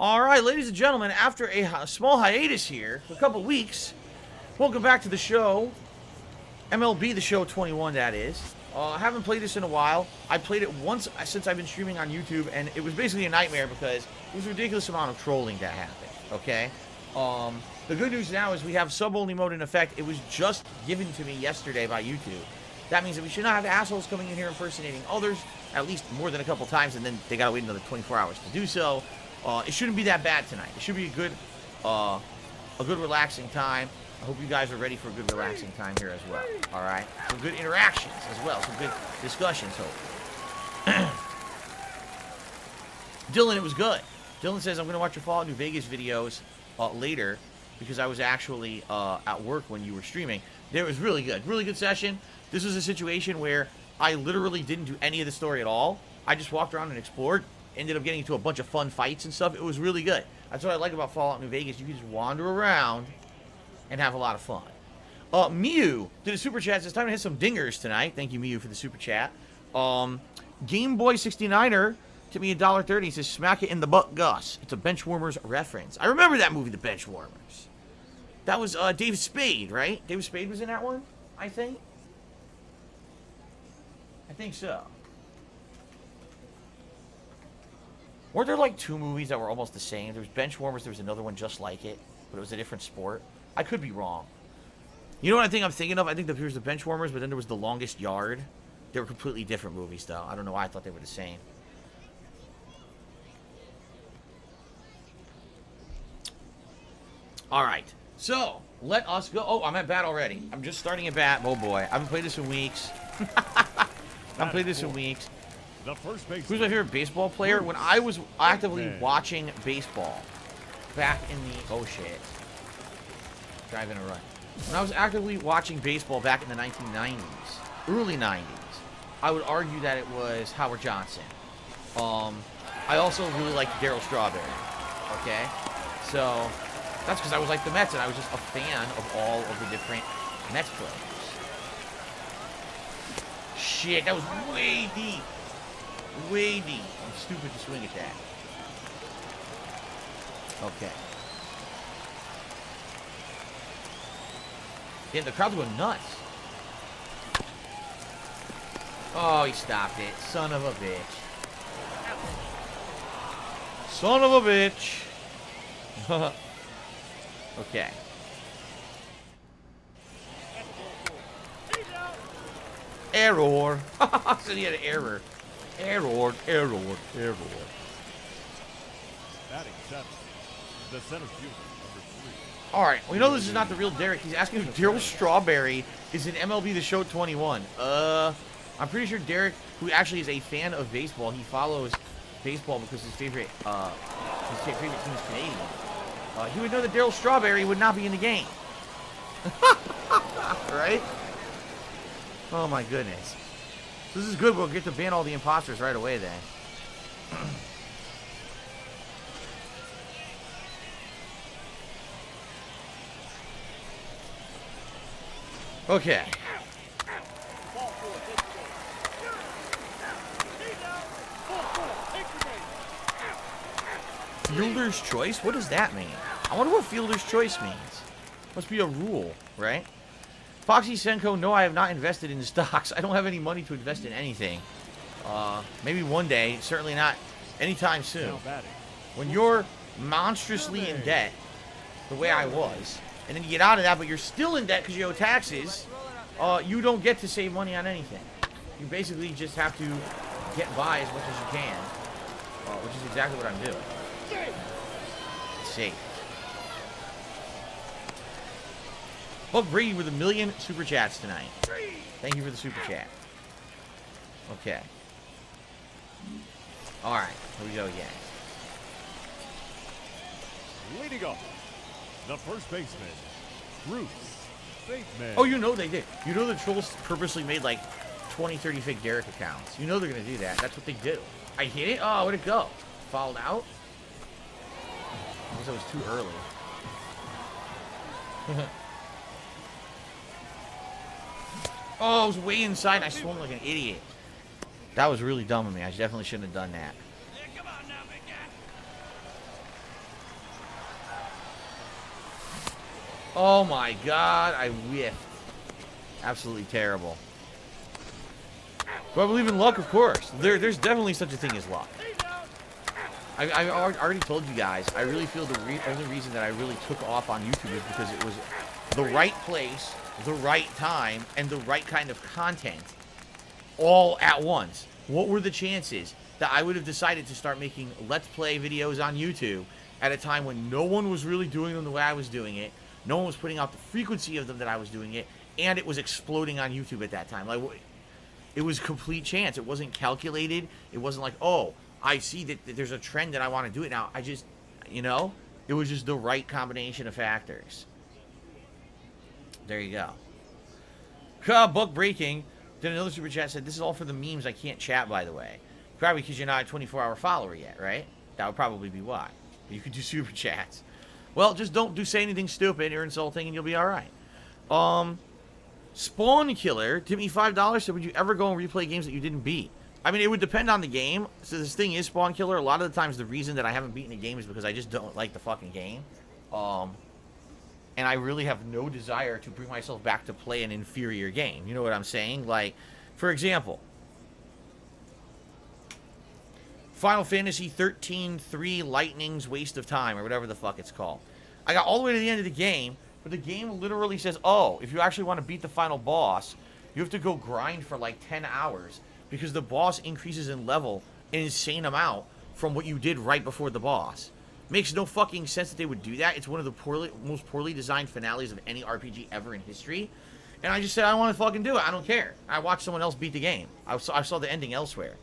All right, ladies and gentlemen, after a small hiatus here, for a couple weeks, welcome back to the show. MLB the Show 21, that is. I haven't played this in a while. I played it once since I've been streaming on YouTube, and it was basically a nightmare because it was a ridiculous amount of trolling that happened, okay? The good news now is we have sub-only mode in effect. It was just given to me yesterday by YouTube. That means that we should not have assholes coming in here impersonating others, at least more than a couple times, and then they gotta wait another 24 hours to do so. It shouldn't be that bad tonight. It should be a good relaxing time. I hope you guys are ready for a good relaxing time here as well. All right, some good interactions as well, some good discussions. Hope. Dylan, it was good. Dylan says I'm gonna watch your Fallout New Vegas videos later because I was actually at work when you were streaming. It was really good session. This was a situation where I literally didn't do any of the story at all. I just walked around and explored. Ended up getting into a bunch of fun fights and stuff. It was really good. That's what I like about Fallout New Vegas. You can just wander around and have a lot of fun. Mew did a super chat. It's time to hit some dingers tonight. Thank you, Mew, for the super chat. Game Boy 69er took me $1.30. He says, smack it in the butt, Gus. It's a Benchwarmers reference. I remember that movie, The Benchwarmers. That was Dave Spade, right? Dave Spade was in that one, I think. I think so. Weren't there like two movies that were almost the same? There was Benchwarmers, there was another one just like it, but it was a different sport. I could be wrong. You know what I think I'm thinking of? I think there was the Benchwarmers, but then there was The Longest Yard. They were completely different movies, though. I don't know why I thought they were the same. All right, so let us go. Oh, I'm at bat already. I'm just starting at bat. Oh boy, I haven't played this in weeks. I haven't played this in weeks. Who's my favorite baseball player? When I was actively watching baseball back in the... Oh, shit. Driving a run. When I was actively watching baseball back in the 1990s, early 90s, I would argue that it was Howard Johnson. I also really liked Darryl Strawberry. Okay? So, that's because I was like the Mets, and I was just a fan of all of the different Mets players. Shit, that was way deep. Way deep. I'm stupid to swing at that. Okay. Yeah, the crowd's going nuts. Oh, he stopped it. Son of a bitch. Son of a bitch. Okay. Error. So he had an error. Error. Batting seven. The center fielder, number 3. All right, we know this is not the real Derek. He's asking if Darryl Strawberry is in MLB the Show 21. I'm pretty sure Derek, who actually is a fan of baseball, he follows baseball because his favorite team is Canadian. He would know that Darryl Strawberry would not be in the game. Right? Oh my goodness. This is good. We'll get to ban all the imposters right away then. Okay. Fielder's choice? What does that mean? I wonder what fielder's choice means. Must be a rule, right? Foxy Senko, no, I have not invested in stocks. I don't have any money to invest in anything. Maybe one day, certainly not anytime soon. When you're monstrously in debt, the way I was, and then you get out of that, but you're still in debt because you owe taxes, you don't get to save money on anything. You basically just have to get by as much as you can, which is exactly what I'm doing. It's safe. Buck Brady with 1 million super chats tonight. Thank you for the super chat. Okay. Alright, here we go again. Leading off, the first baseman, Bruce Bateman. Oh, you know they did. You know the trolls purposely made like 20, 30 fake Derek accounts. You know they're going to do that. That's what they do. I hit it? Oh, where'd it go? Fouled out? I guess I was too early. Oh, I was way inside and I swung like an idiot. That was really dumb of me. I definitely shouldn't have done that. Oh my god, I whiffed. Absolutely terrible. Do I believe in luck? Of course. There's definitely such a thing as luck. I already told you guys, I really feel the only reason that I really took off on YouTube is because it was the right place, the right time, and the right kind of content all at once. What were the chances that I would have decided to start making Let's Play videos on YouTube at a time when no one was really doing them the way I was doing it, no one was putting out the frequency of them that I was doing it, and it was exploding on YouTube at that time? Like, it was complete chance. It wasn't calculated. It wasn't like, oh, I see that there's a trend that I want to do it now. I just, you know, it was just the right combination of factors. There you go. Book breaking. Then another super chat said, this is all for the memes. I can't chat, by the way. Probably because you're not a 24-hour follower yet, right? That would probably be why. But you could do super chats. Well, just don't say anything stupid or insulting and you'll be all right. Spawn Killer tipped me $5. Said, would you ever go and replay games that you didn't beat? I mean, it would depend on the game. So this thing is Spawn Killer. A lot of the times the reason that I haven't beaten a game is because I just don't like the fucking game. And I really have no desire to bring myself back to play an inferior game. You know what I'm saying? Like, for example, Final Fantasy 13-3 Lightning's Waste of Time, or whatever the fuck it's called. I got all the way to the end of the game, but the game literally says, oh, if you actually want to beat the final boss, you have to go grind for like 10 hours. Because the boss increases in level an insane amount from what you did right before the boss. Makes no fucking sense that they would do that. It's one of the most poorly designed finales of any RPG ever in history. And I just said, I don't want to fucking do it. I don't care. I watched someone else beat the game. I saw the ending elsewhere.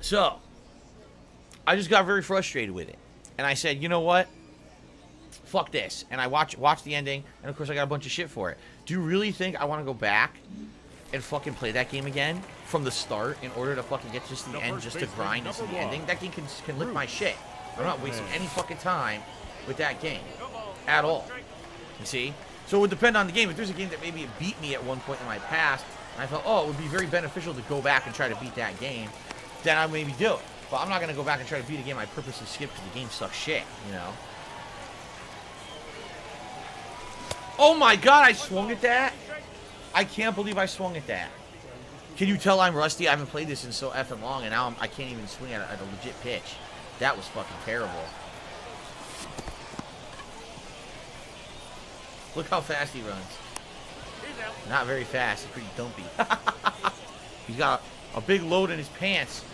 So, I just got very frustrated with it. And I said, you know what? Fuck this. And I watched the ending, and of course I got a bunch of shit for it. Do you really think I want to go back and fucking play that game again from the start in order to fucking get just to the end, just to grind and see the ending? That game can lick my shit. I'm not wasting any fucking time with that game at all. You see? So it would depend on the game. If there's a game that maybe it beat me at one point in my past, and I thought, oh, it would be very beneficial to go back and try to beat that game, then I maybe do it. But I'm not going to go back and try to beat a game I purposely skipped because the game sucks shit, you know? Oh my god, I swung at that? I can't believe I swung at that. Can you tell I'm rusty? I haven't played this in so effing long, and now I can't even swing at a legit pitch. That was fucking terrible. Look how fast he runs. Not very fast. He's pretty dumpy. He's got a big load in his pants.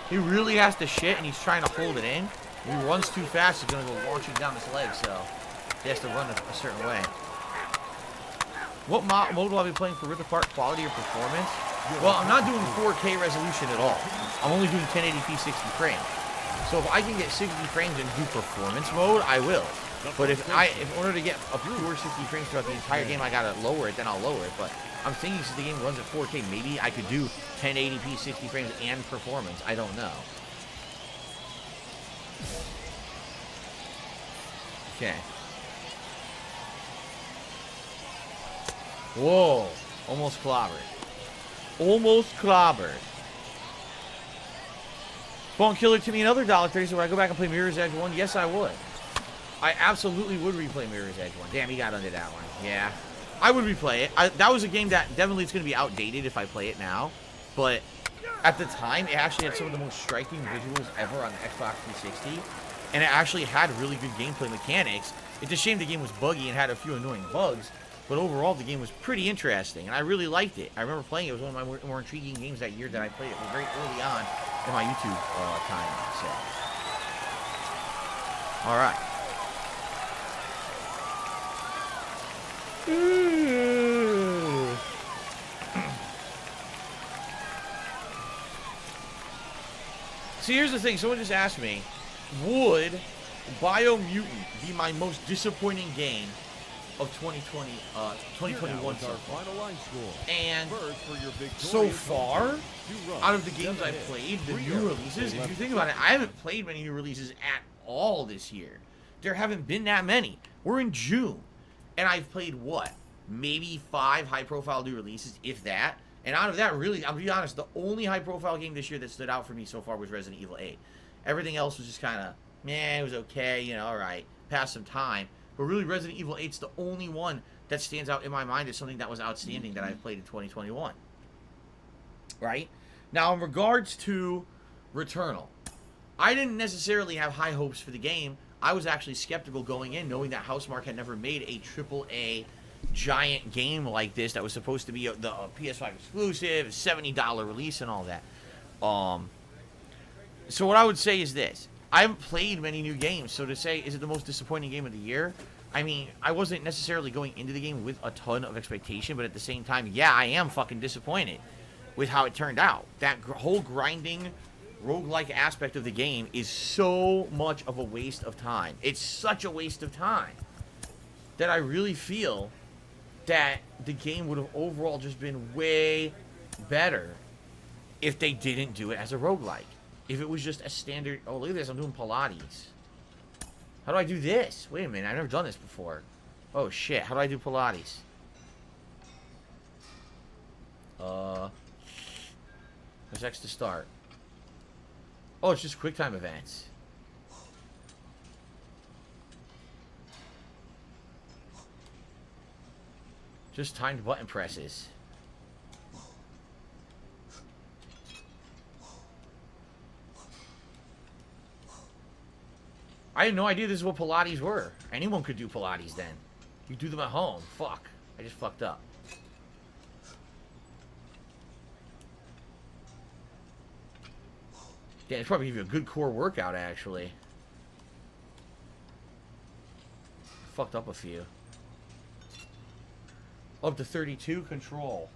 He really has to shit, and he's trying to hold it in. If he runs too fast, he's going to go launching down his leg, so he has to run a certain way. What mode will I be playing for Rip Apart, quality or performance? Well, I'm not doing 4K resolution at all. I'm only doing 1080p 60 frames. So if I can get 60 frames and do performance mode, I will. But if in order to get a pure 60 frames throughout the entire game, I gotta lower it, then I'll lower it. But I'm thinking since the game runs at 4K, maybe I could do 1080p 60 frames and performance. I don't know. Okay. Whoa. Almost clobbered. Almost clobbered. Spawn Killer to me another $1.30, so would I go back and play Mirror's Edge 1? Yes, I would. I absolutely would replay Mirror's Edge 1. Damn, he got under that one. Yeah. I would replay it. That was a game that definitely is going to be outdated if I play it now. But at the time, it actually had some of the most striking visuals ever on the Xbox 360. And it actually had really good gameplay mechanics. It's a shame the game was buggy and had a few annoying bugs. But overall, the game was pretty interesting, and I really liked it. I remember playing it. It was one of my more intriguing games that year that I played it. It was very early on in my YouTube time. So. All right. See, here's the thing. Someone just asked me, would Biomutant be my most disappointing game of 2021 so far? And so far, out of the games I've played, the new releases, if you think about it, I haven't played many new releases at all this year. There haven't been that many. We're in June, and I've played, what, maybe 5 high-profile new releases, if that, And out of that, really, I'll be honest, the only high-profile game this year that stood out for me so far was Resident Evil 8. Everything else was just kind of, it was okay, you know, all right, pass some time. But really, Resident Evil 8's the only one that stands out in my mind as something that was outstanding that I've played in 2021. Right? Now, in regards to Returnal, I didn't necessarily have high hopes for the game. I was actually skeptical going in, knowing that Housemarque had never made a AAA giant game like this that was supposed to be the PS5 exclusive, $70 release, and all that. So what I would say is this. I haven't played many new games, so to say, is it the most disappointing game of the year? I mean, I wasn't necessarily going into the game with a ton of expectation, but at the same time, yeah, I am fucking disappointed with how it turned out. That whole grinding, roguelike aspect of the game is so much of a waste of time. It's such a waste of time that I really feel that the game would have overall just been way better if they didn't do it as a roguelike. If it was just a standard... Oh, look at this. I'm doing Pilates. How do I do this? Wait a minute. I've never done this before. Oh, shit. How do I do Pilates? Press X to start. Oh, it's just QuickTime events. Just timed button presses. I had no idea this is what Pilates were. Anyone could do Pilates then. You do them at home. Fuck. I just fucked up. Yeah, it's probably give you a good core workout, actually. Fucked up a few. Up to 32 control.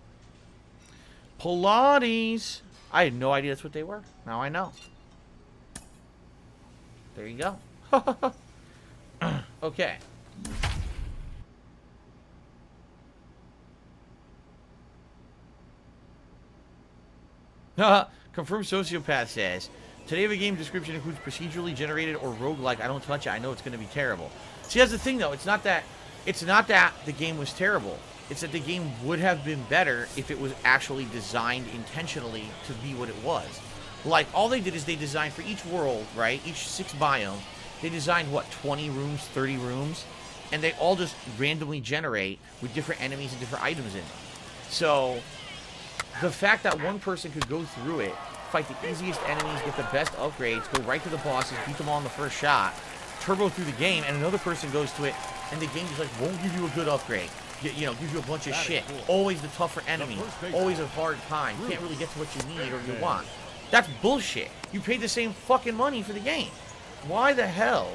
Pilates. I had no idea that's what they were. Now I know. There you go. Okay. Confirmed Sociopath says, today the game description includes procedurally generated or roguelike. I don't touch it. I know it's going to be terrible. See, that's the thing, though. It's not that the game was terrible. It's that the game would have been better if it was actually designed intentionally to be what it was. Like, all they did is they designed for each world, right? Each 6 biomes. They designed, what, 20 rooms, 30 rooms? And they all just randomly generate with different enemies and different items in them. So, the fact that one person could go through it, fight the easiest enemies, get the best upgrades, go right to the bosses, beat them all in the first shot, turbo through the game, and another person goes to it, and the game just, like, won't give you a good upgrade. You know, gives you a bunch of shit. Always the tougher enemy. Always a hard time. Can't really get to what you need or you want. That's bullshit. You paid the same fucking money for the game. Why the hell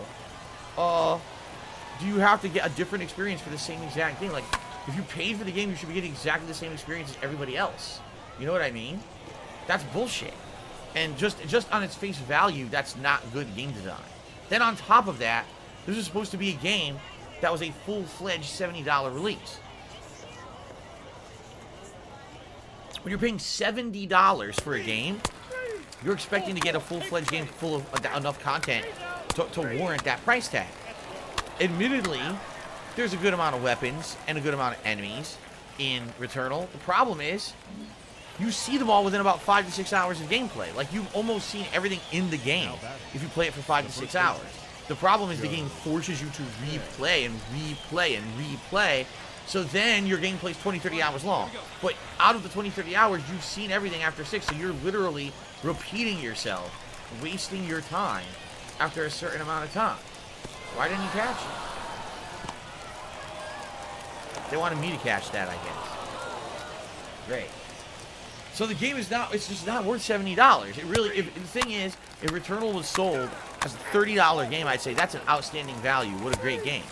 do you have to get a different experience for the same exact thing? Like, if you paid for the game, you should be getting exactly the same experience as everybody else. You know what I mean? That's bullshit. And just on its face value, that's not good game design. Then on top of that, this is supposed to be a game that was a full-fledged $70 release. When you're paying $70 for a game, you're expecting to get a full-fledged game full of enough content to warrant that price tag. Admittedly, there's a good amount of weapons and a good amount of enemies in Returnal. The problem is, you see them all within about 5 to 6 hours of gameplay. Like, you've almost seen everything in the game if you play it for 5 to 6 hours. The problem is the game forces you to replay and replay and replay, so then your gameplay is 20, 30 hours long. But out of the 20, 30 hours, you've seen everything after 6, so you're literally repeating yourself, wasting your time after a certain amount of time. Why didn't you catch it? They wanted me to catch that, I guess. Great. So the game is not, it's just not worth $70. It really, the thing is, if Returnal was sold as a $30 game, I'd say that's an outstanding value. What a great game.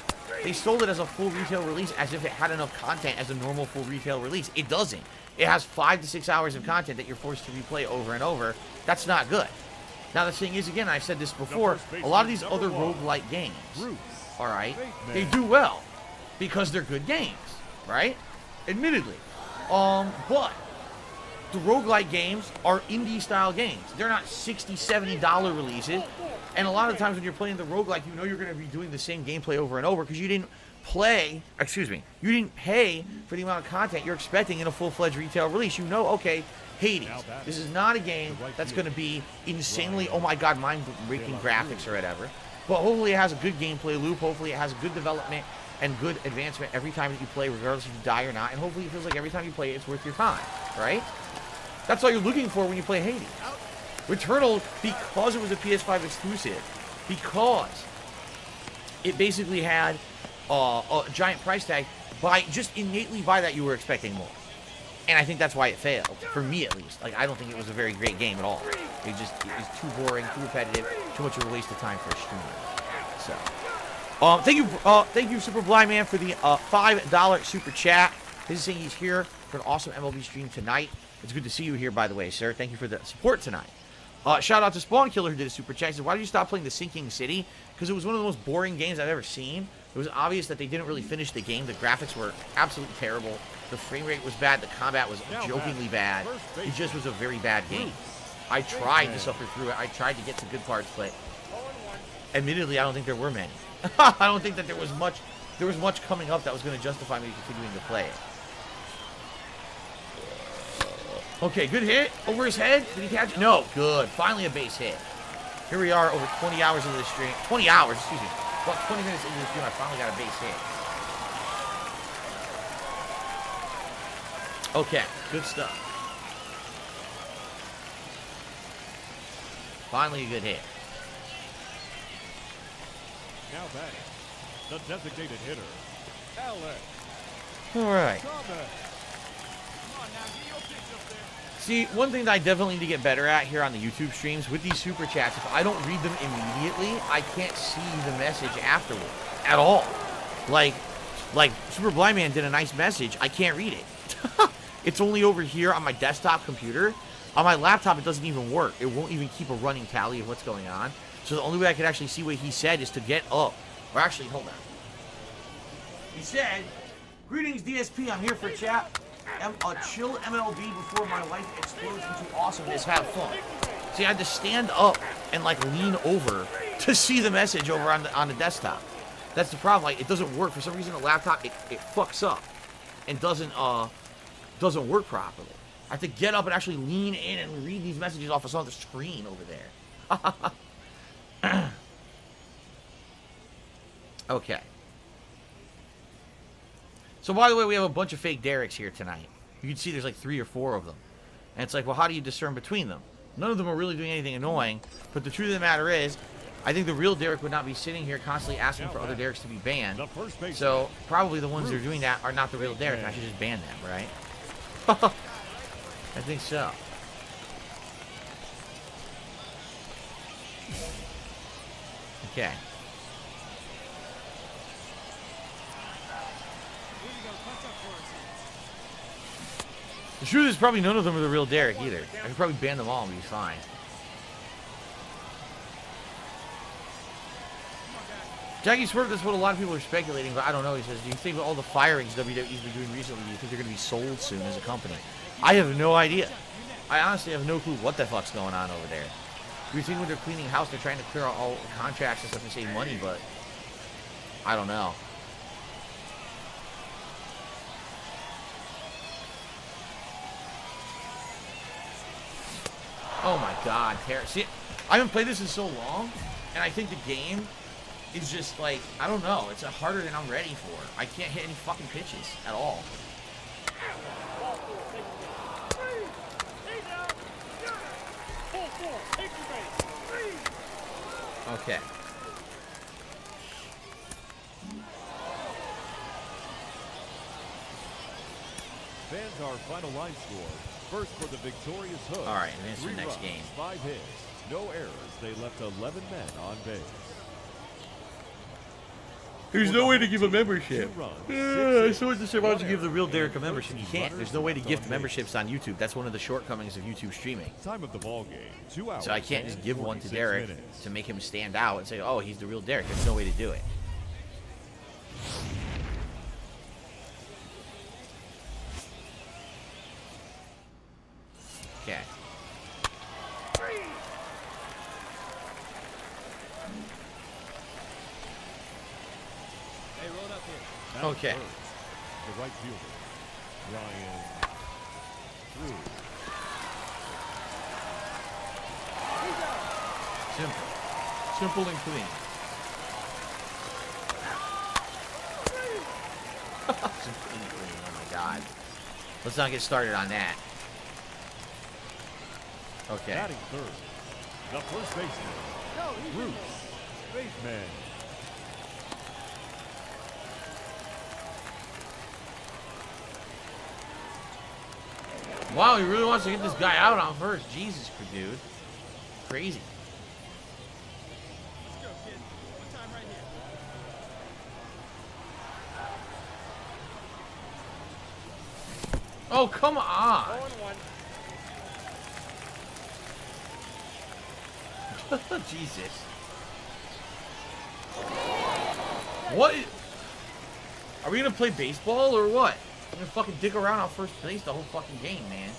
They sold it as a full retail release as if it had enough content as a normal full retail release. It doesn't. It has 5 to 6 hours of content that you're forced to replay over and over. That's not good. Now the thing is, again, I've said this before, a lot of these other roguelike games, alright, they do well because they're good games, right? Admittedly. But the roguelike games are indie-style games. They're not $60, $70 releases. And a lot of times when you're playing the roguelike, you know you're going to be doing the same gameplay over and over because you didn't you didn't pay for the amount of content you're expecting in a full-fledged retail release. You know, okay, Hades, this is not a game that's going to be insanely, oh my god, mind-breaking graphics or whatever. But hopefully it has a good gameplay loop. Hopefully it has good development and good advancement every time that you play, regardless if you die or not. And hopefully it feels like every time you play it, it's worth your time, right? That's all you're looking for when you play Hades. Returnal, because it was a PS5 exclusive, because it basically had a giant price tag, just innately by that you were expecting more. And I think that's why it failed, for me at least. Like, I don't think it was a very great game at all. It was too boring, too repetitive, too much of a waste of time for a streamer. So, thank you, Super Blind Man, for the $5 super chat. This is saying he's here for an awesome MLB stream tonight. It's good to see you here, by the way, sir. Thank you for the support tonight. Shout out to Spawn Killer, who did a super chat. He said, why did you stop playing The Sinking City? Because it was one of the most boring games I've ever seen. It was obvious that they didn't really finish the game. The graphics were absolutely terrible. The frame rate was bad. The combat was jokingly bad. It just was a very bad game. I tried to suffer through it. I tried to get to good parts, but admittedly, I don't think there were many. I don't think that there was much coming up that was going to justify me continuing to play it. Okay, good hit over his head. Did he catch it? No, good. Finally a base hit. Here we are over 20 hours into the stream. 20 hours, excuse me. About 20 minutes into the stream, I finally got a base hit. Okay, good stuff. Finally a good hit. Now batting, the designated hitter, Alex. All right. See, one thing that I definitely need to get better at here on the YouTube streams, with these super chats, if I don't read them immediately, I can't see the message afterward at all. Like Super Blind Man did a nice message, I can't read it. It's only over here on my desktop computer. On my laptop, it doesn't even work. It won't even keep a running tally of what's going on. So the only way I could actually see what he said is to get up. Or actually, hold on. He said, greetings, DSP. I'm here for a chat. A chill MLB before my life explodes into awesomeness. Have fun. See, I had to stand up and like lean over to see the message over on the desktop. That's the problem. Like, it doesn't work for some reason. The laptop it fucks up and doesn't work properly. I have to get up and actually lean in and read these messages off of some other screen over there. Okay. So, by the way, we have a bunch of fake Derricks here tonight. You can see there's like 3 or 4 of them. And it's like, well, how do you discern between them? None of them are really doing anything annoying. But the truth of the matter is, I think the real Derrick would not be sitting here constantly asking for other Derricks to be banned. So, probably the ones that are doing that are not the real Derrick, and I should just ban them, right? I think so. Okay. The truth is probably none of them are the real Derrick either. I could probably ban them all and be fine. Jackie Swerve, that's what a lot of people are speculating, but I don't know. He says, do you think with all the firings WWE's been doing recently, do you think they're going to be sold soon as a company? I have no idea. I honestly have no clue what the fuck's going on over there. You think when they're cleaning house, they're trying to clear out all contracts and stuff to save money, but I don't know. Oh my god, see, I haven't played this in so long, and I think the game is just like, I don't know, it's harder than I'm ready for. I can't hit any fucking pitches at all. Okay. Fans our final line score. First for the victorious Hood. All right, and this is the next game. 5 hits, no errors. They left 11 men on base. There's no way to give a membership. So what's the say, why don't you give the real Derrick a membership? You can't. There's no way to gift memberships on YouTube. That's one of the shortcomings of YouTube streaming. Time of the ball game, 2 hours. So I can't just give one to Derrick to make him stand out and say, oh, he's the real Derrick. There's no way to do it. Okay. Hey, roll up here. Okay. The right fielder, Ryan Drew. Simple. Simple and clean. Simple and clean. Oh my god. Let's not get started on that. Okay. Batting third, the first baseman, Bruce Bateman. Wow, he really wants to get this guy out on first. Jesus, dude. Crazy. Let's go, kid. One time right here. Oh, come on. 0-1. Jesus. What? Are we gonna play baseball or what? I'm gonna fucking dick around on first base the whole fucking game, man.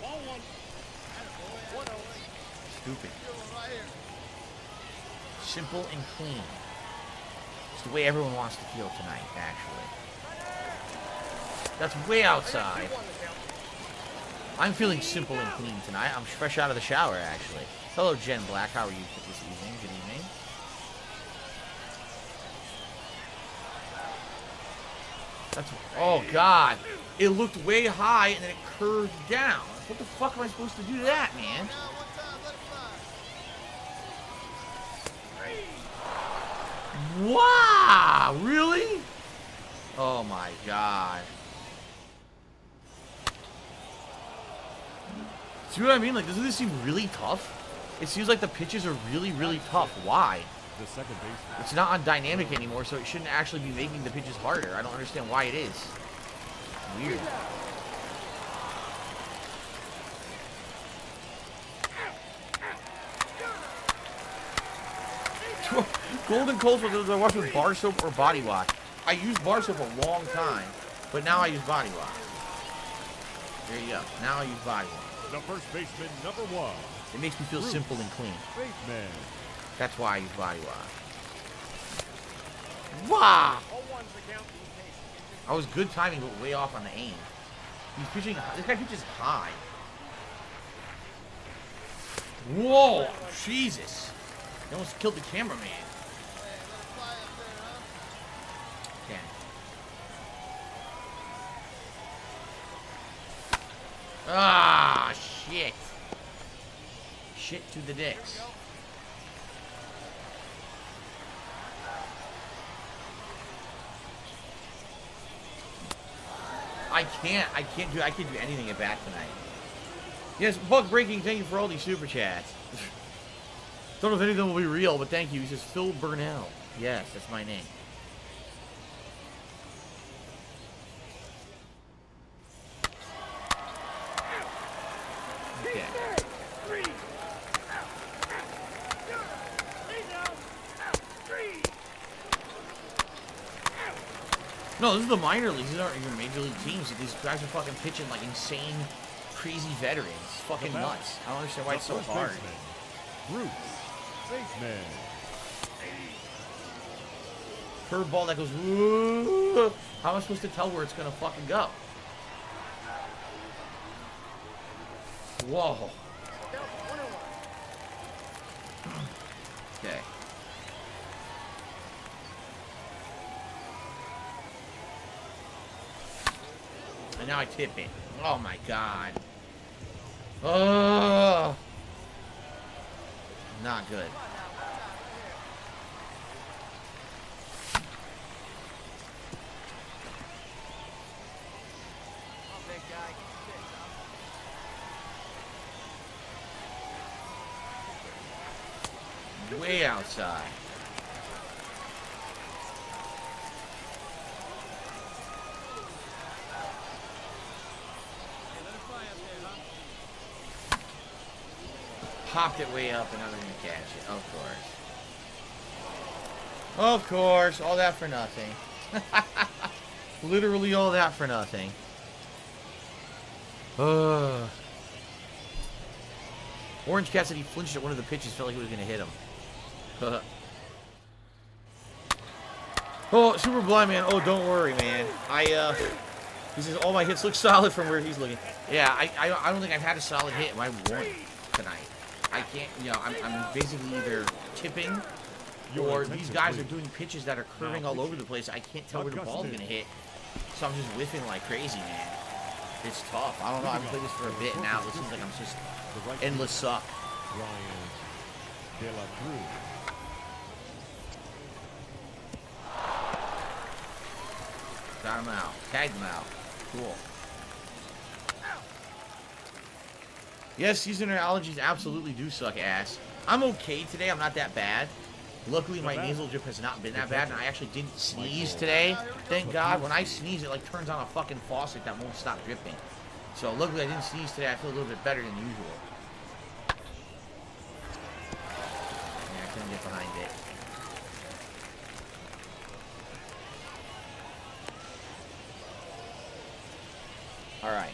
Ball 1. 1-0. Stupid. Right here. Simple and clean. It's the way everyone wants to feel tonight, actually. That's way outside. I'm feeling simple and clean tonight. I'm fresh out of the shower, actually. Hello, Jen Black. How are you this evening? Good evening. That's... Oh, God. It looked way high, and then it curved down. What the fuck am I supposed to do to that, man? Wow! Really? Oh, my God. See what I mean? Like, doesn't this seem really tough? It seems like the pitches are really, really tough. Why? The second baseman, It's not on dynamic anymore, so it shouldn't actually be making the pitches harder. I don't understand why it is. Weird. Golden Coals was I wash with bar soap or body wash. I used bar soap a long time, but now I use body wash. There you go. Now I use body wash. the first baseman, number 1, It makes me feel simple and clean. Bateman. That's why I use body wash. Wow! All 1's the count. I was good timing, but way off on the aim. He's pitching. This guy pitches high. Whoa! Jesus! He almost killed the cameraman. Okay. Ah, shit. Shit to the dicks. I can't do anything at bat tonight. Yes, Buck Breaking, thank you for all these super chats. Don't know if any of them will be real, but thank you. He says Phil Burnell. Yes, that's my name. Okay. No, this is the minor leagues. These aren't even major league teams. These guys are fucking pitching like insane, crazy veterans. It's fucking nuts. I don't understand why it's so hard. Bruce Bateman. Curveball that goes, whoa. How am I supposed to tell where it's gonna fucking go? Whoa. Okay. And now I tip it. Oh my god. Oh. Not good. Way outside. Popped it way up and now they're gonna catch it. Of course. Of course. All that for nothing. Literally all that for nothing. Ugh. Orange Cat said he flinched at one of the pitches, felt like he was going to hit him. Oh, Super Blind Man. Oh, don't worry, man. He says all my hits look solid from where he's looking. Yeah, I don't think I've had a solid hit in my one tonight. I can't, I'm basically either tipping or these guys are doing pitches that are curving all over the place. I can't tell where the ball's going to hit. So I'm just whiffing like crazy, man. It's tough. I don't know. I've played this for a bit now. It seems like I'm just endless suck. Got him out. Tagged him out. Cool. Yes, seasonal allergies absolutely do suck ass. I'm okay today. I'm not that bad. Luckily, my nasal drip has not been that bad, and I actually didn't sneeze today. Thank God. When I sneeze, it like turns on a fucking faucet that won't stop dripping. So luckily, I didn't sneeze today. I feel a little bit better than usual. Yeah, I couldn't get behind it. All right.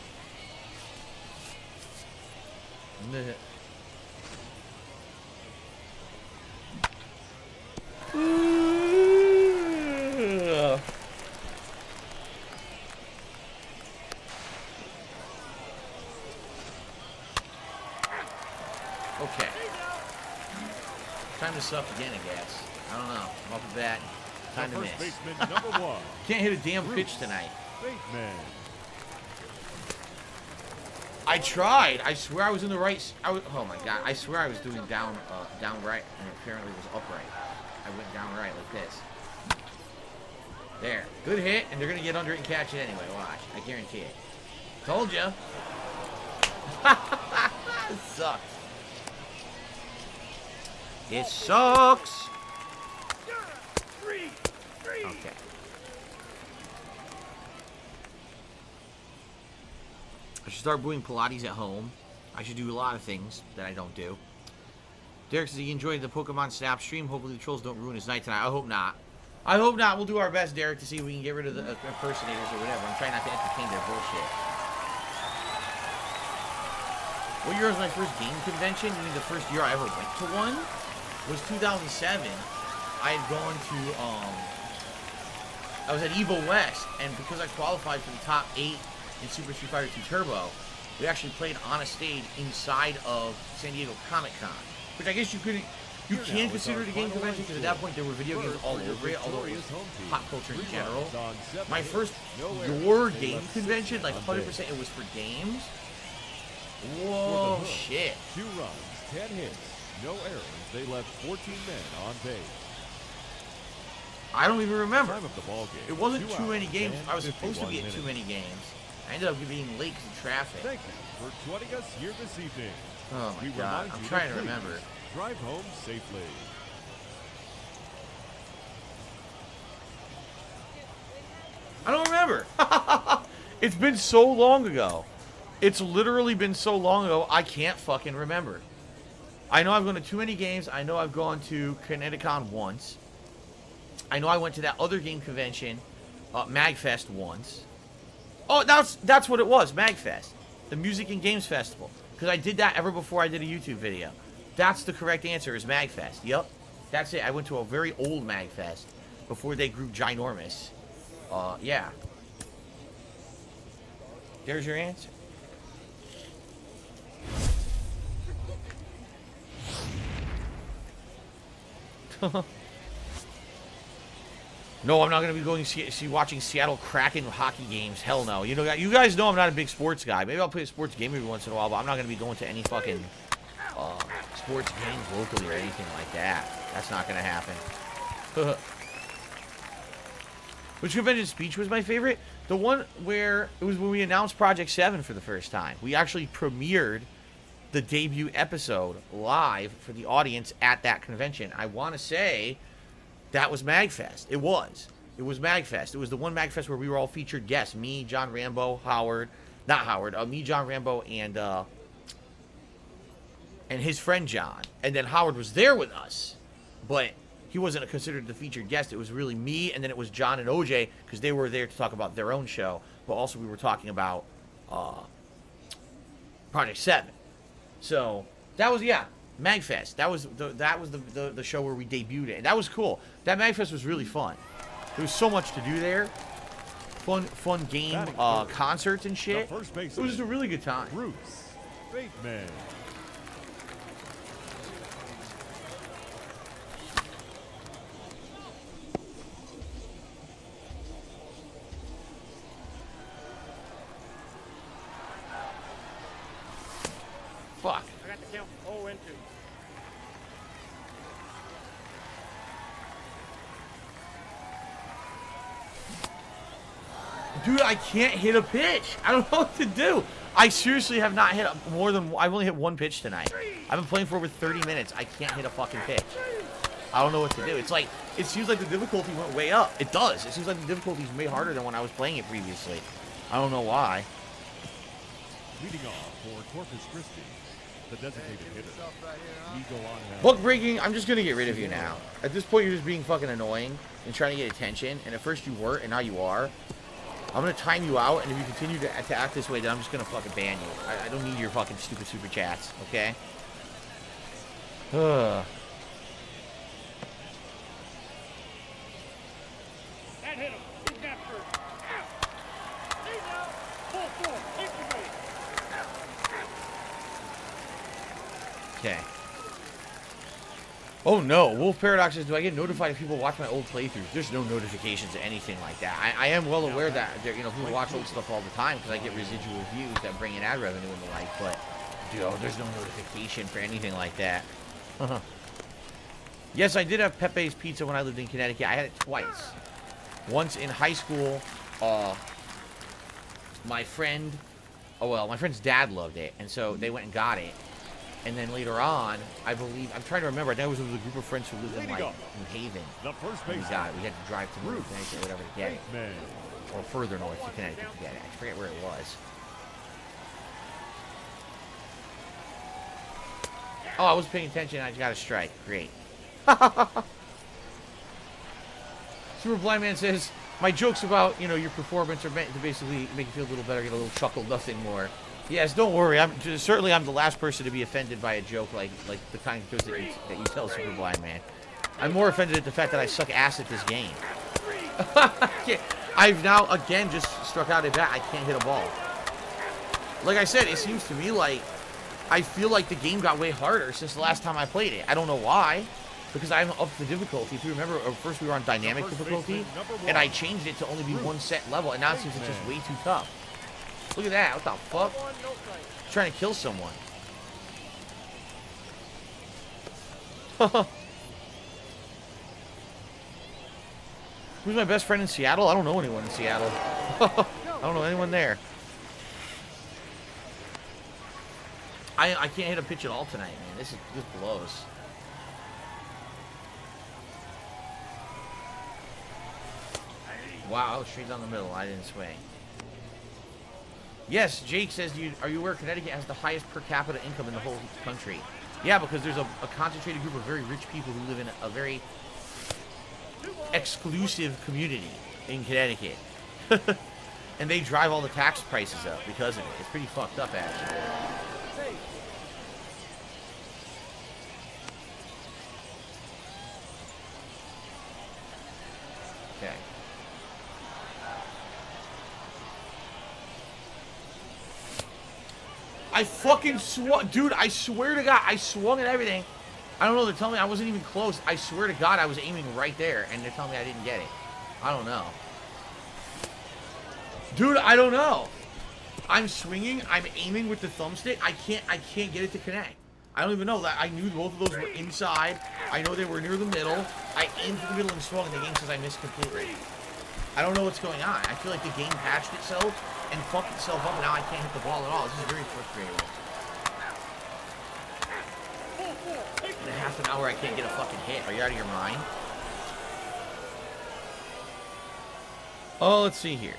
Okay. Time to suck again, I guess. I don't know. I'm off the bat. Time to miss. Can't hit a damn pitch tonight. I tried. I swear I was in the right. Oh my god. I swear I was doing down right, and apparently it was upright. I went down right like this. There. Good hit, and they're gonna get under it and catch it anyway. Watch. I guarantee it. Told ya. It sucks. It sucks. Okay. I should start doing Pilates at home. I should do a lot of things that I don't do. Derek says he enjoyed the Pokemon Snap stream. Hopefully the trolls don't ruin his night tonight. I hope not. I hope not. We'll do our best, Derek, to see if we can get rid of the impersonators or whatever. I'm trying not to entertain their bullshit. What year was my first game convention? I mean, the first year I ever went to one was 2007. I had gone to, I was at Evo West, and because I qualified for the top 8 in Super Street Fighter 2 Turbo, we actually played on a stage inside of San Diego Comic-Con, which I guess you can consider it a game convention, because at that point there were video games all over it, although it was pop culture in general. My first your game convention, like 100% it was for games. Whoa, shit. 2 runs, 10 hits, no errors. They left 14 men on base. I don't even remember. Time of the ball game. It wasn't too many games. I was supposed to be at too many games. I ended up being late because of traffic. Thank you for joining us here this evening. Oh my god, I'm trying to remember. Drive home safely. I don't remember. It's been so long ago. It's literally been so long ago, I can't fucking remember. I know I've gone to too many games. I know I've gone to Kineticon once. I know I went to that other game convention, MagFest, once. Oh, that's what it was, MagFest. The Music and Games Festival. Because I did that ever before I did a YouTube video. That's the correct answer, is MagFest. Yep. That's it. I went to a very old MagFest before they grew ginormous. Yeah. There's your answer. No, I'm not going to be going watching Seattle Kraken hockey games. Hell no. You know, you guys know I'm not a big sports guy. Maybe I'll play a sports game every once in a while, but I'm not going to be going to any fucking sports games locally or anything like that. That's not going to happen. Which convention speech was my favorite? The one where it was when we announced Project 7 for the first time. We actually premiered the debut episode live for the audience at that convention. I want to say that was MagFest. It was. It was MagFest. It was the one MagFest where we were all featured guests. Me, John Rambo, Howard. Not Howard. Me, John Rambo, and his friend John. And then Howard was there with us. But he wasn't considered the featured guest. It was really me, and then it was John and OJ, because they were there to talk about their own show. But also we were talking about Project 7. So That was, yeah, MagFest. That was the show where we debuted it. And that was cool. That MagFest was really fun. There was so much to do there. Fun game, concerts and shit. It was just a really good time. Bruce Bateman. Fuck. I got the count 0 and 2. Dude, I can't hit a pitch. I don't know what to do. I seriously have not hit more than... I've only hit one pitch tonight. I've been playing for over 30 minutes. I can't hit a fucking pitch. I don't know what to do. It's like... It seems like the difficulty went way up. It does. It seems like the difficulty is way harder than when I was playing it previously. I don't know why. Leading off for Corpus Christi, the designated hitter. Book breaking, I'm just going to get rid of you now. At this point, you're just being fucking annoying and trying to get attention. And at first you weren't, and now you are. I'm going to time you out, and if you continue to act this way, then I'm just going to fucking ban you. I don't need your fucking stupid super chats, okay? Ugh. That hit him. He's got first. Out. He's out. Full 4. Keep the Okay. Oh no, Wolf Paradox says, do I get notified if people watch my old playthroughs? There's no notifications or anything like that. I am well aware that people watch old stuff all the time because I get residual views that bring in ad revenue and the like, but there's no notification for anything like that. Yes, I did have Pepe's Pizza when I lived in Connecticut. I had it twice. Once in high school, my friend's dad loved it, and so they went and got it. And then later on, I believe, I'm trying to remember, I think it was with a group of friends who lived in, like, New Haven. The first We baseman. got it. We had to drive to North Connecticut or whatever to get it. Bateman. Or further north to Connecticut to get it. I forget where it was. Oh, I was paying attention. I got a strike. Great. Super Blind Man says, my jokes about, your performance are meant to basically make you feel a little better, get a little chuckle, nothing more. Yes, don't worry. I'm the last person to be offended by a joke like the kind of jokes that you tell Super Blind Man. I'm more offended at the fact that I suck ass at this game. I've now again just struck out a bat. I can't hit a ball. Like I said, it seems to me like I feel like the game got way harder since the last time I played it. I don't know why, because I'm up the difficulty. If you remember, first we were on dynamic difficulty, and I changed it to only be one set level, and now it seems it's just way too tough. Look at that. What the fuck? He's trying to kill someone. Who's my best friend in Seattle? I don't know anyone in Seattle. I don't know anyone there. I can't hit a pitch at all tonight, man. This blows. Wow, I was straight down the middle. I didn't swing. Yes, Jake says, are you aware Connecticut has the highest per capita income in the whole country? Yeah, because there's a concentrated group of very rich people who live in a very exclusive community in Connecticut. And they drive all the tax prices up because of it. It's pretty fucked up, actually. Okay. I fucking swung, dude, I swear to God, I swung at everything. I don't know, they're telling me I wasn't even close. I swear to God, I was aiming right there, and they're telling me I didn't get it. I don't know. Dude, I don't know. I'm swinging, I'm aiming with the thumbstick. I can't get it to connect. I don't even know that. I knew both of those were inside. I know they were near the middle. I aimed for the middle and swung, and the game says I missed completely. I don't know what's going on. I feel like the game patched itself and fucked itself up, and now I can't hit the ball at all. This is very frustrating. In a half an hour, I can't get a fucking hit. Are you out of your mind? Oh, let's see here.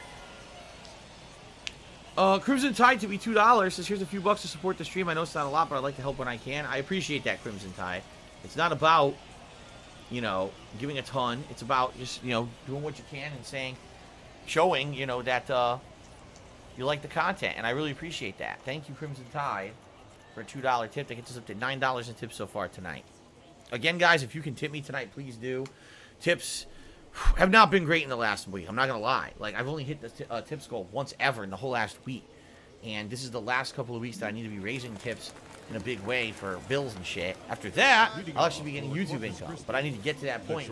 Crimson Tide to be $2 says, here's a few bucks to support the stream. I know it's not a lot, but I'd like to help when I can. I appreciate that, Crimson Tide. It's not about, giving a ton. It's about just, doing what you can and showing, that you like the content. And I really appreciate that. Thank you, Crimson Tide, for a $2 tip. That gets us up to $9 in tips so far tonight. Again, guys, if you can tip me tonight, please do. Tips have not been great in the last week. I'm not going to lie. Like, I've only hit the tips goal once ever in the whole last week. And this is the last couple of weeks that I need to be raising tips in a big way for bills and shit. After that, I'll actually be getting YouTube income. But I need to get to that point.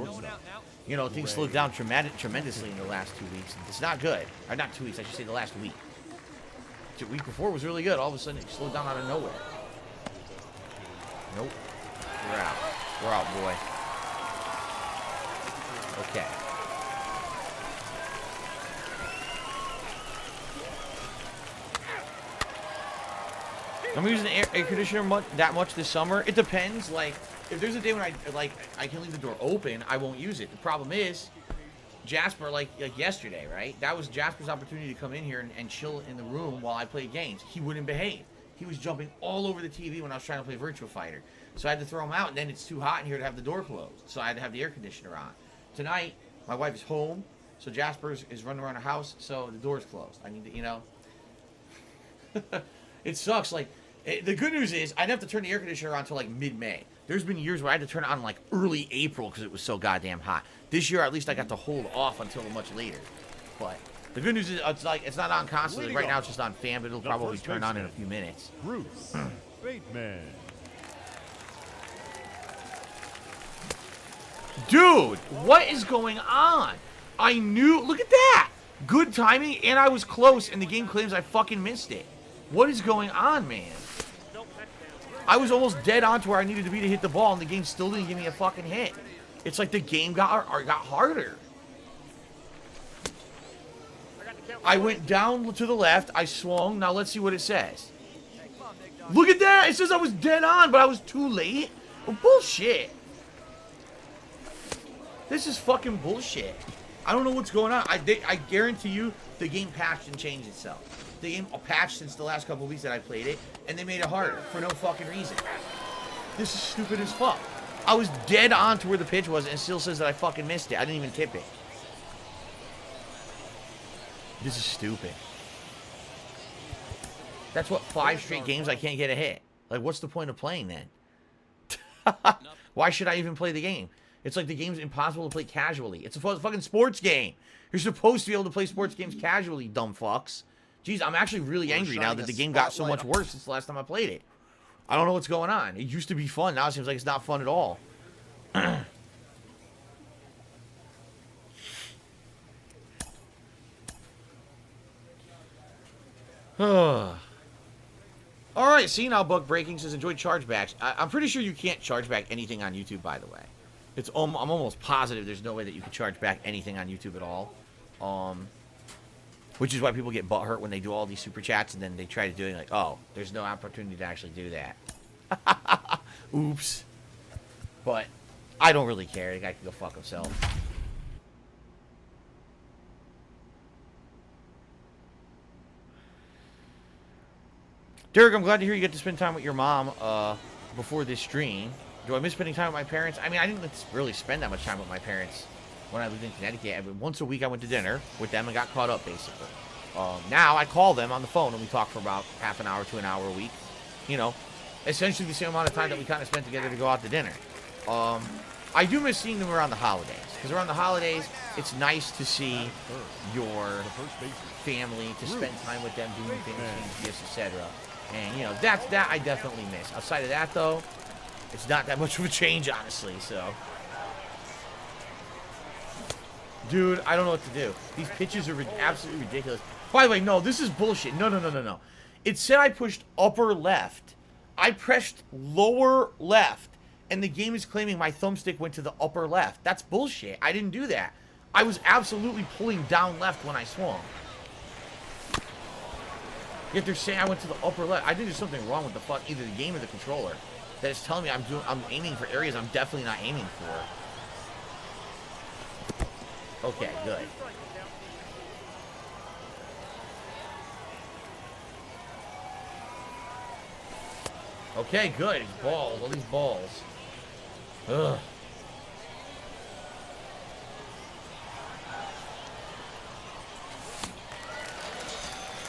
You know, things slowed down tremendously in the last 2 weeks. It's not good. Or not 2 weeks, I should say the last week. The week before was really good. All of a sudden, it slowed down out of nowhere. Nope. We're out. We're out, boy. Okay. I'm using the air conditioner that much this summer. It depends. Like, if there's a day when I can leave the door open, I won't use it. The problem is, Jasper, like yesterday, right? That was Jasper's opportunity to come in here and chill in the room while I played games. He wouldn't behave. He was jumping all over the TV when I was trying to play Virtua Fighter. So I had to throw him out, and then it's too hot in here to have the door closed. So I had to have the air conditioner on. Tonight, my wife is home, so Jasper is running around the house, so the door's closed. I need to, you know. It sucks. Like, the good news is I didn't have to turn the air conditioner on until like mid-May. There's been years where I had to turn it on like early April because it was so goddamn hot. This year, at least I got to hold off until much later. But the good news is it's not on constantly. Right now it's just on fan, but it'll probably turn on in a few minutes. Bruce Bateman. Dude, what is going on? I knew. Look at that. Good timing, and I was close, and the game claims I fucking missed it. What is going on, man? I was almost dead on to where I needed to be to hit the ball, and the game still didn't give me a fucking hit. It's like the game got harder. I went down to the left. I swung. Now let's see what it says. Look at that. It says I was dead on, but I was too late. Oh, bullshit. This is fucking bullshit. I don't know what's going on. I guarantee you the game patched and changed itself. The game patched since the last couple of weeks that I played it, and they made it harder for no fucking reason. This is stupid as fuck. I was dead on to where the pitch was, and it still says that I fucking missed it. I didn't even tip it. This is stupid. That's what, 5 straight games I can't get a hit. Like, what's the point of playing then? Why should I even play the game? It's like the game's impossible to play casually. It's a fucking sports game. You're supposed to be able to play sports games casually, dumb fucks. Jeez, I'm actually really angry now that the game got so much worse since the last time I played it. I don't know what's going on. It used to be fun. Now it seems like it's not fun at all. Alright, see now Buck Breaking says enjoy chargebacks. I'm pretty sure you can't charge back anything on YouTube, by the way. I'm almost positive there's no way that you can charge back anything on YouTube at all. Which is why people get butthurt when they do all these super chats and then they try to do it like, oh, there's no opportunity to actually do that. Oops. But I don't really care. The guy can go fuck himself. Derek, I'm glad to hear you get to spend time with your mom before this stream. Do I miss spending time with my parents? I mean, I didn't really spend that much time with my parents when I lived in Connecticut. I mean, once a week I went to dinner with them and got caught up, basically. Now I call them on the phone and we talk for about half an hour to an hour a week. You know, essentially the same amount of time that we kind of spent together to go out to dinner. I do miss seeing them around the holidays. Because around the holidays, it's nice to see your family, to spend time with them, doing things, gifts, etc. And, you know, that I definitely miss. Outside of that, though, it's not that much of a change, honestly, so. Dude, I don't know what to do. These pitches are absolutely ridiculous. By the way, no, this is bullshit. No. It said I pushed upper left. I pressed lower left. And the game is claiming my thumbstick went to the upper left. That's bullshit. I didn't do that. I was absolutely pulling down left when I swung. Yet they're saying I went to the upper left. I think there's something wrong with the fuck, either the game or the controller, that is telling me I'm aiming for areas I'm definitely not aiming for. Okay, good. Okay, good. It's balls. All these balls. Ugh.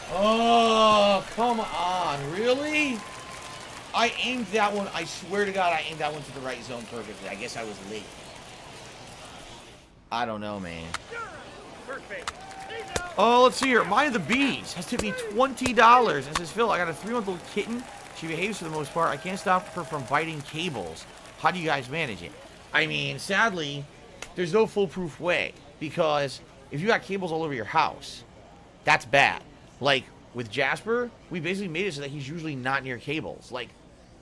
Oh, come on. Really? I aimed that one. I swear to God, I aimed that one to the right zone perfectly. I guess I was late. I don't know, man. First base. He's out. Oh, let's see here. Mind the Bees has tipped me $20 and says, Phil, I got a 3-month-old kitten. She behaves for the most part. I can't stop her from biting cables. How do you guys manage it? I mean, sadly, there's no foolproof way, because if you got cables all over your house, that's bad. Like, with Jasper, we basically made it so that he's usually not near cables. Like,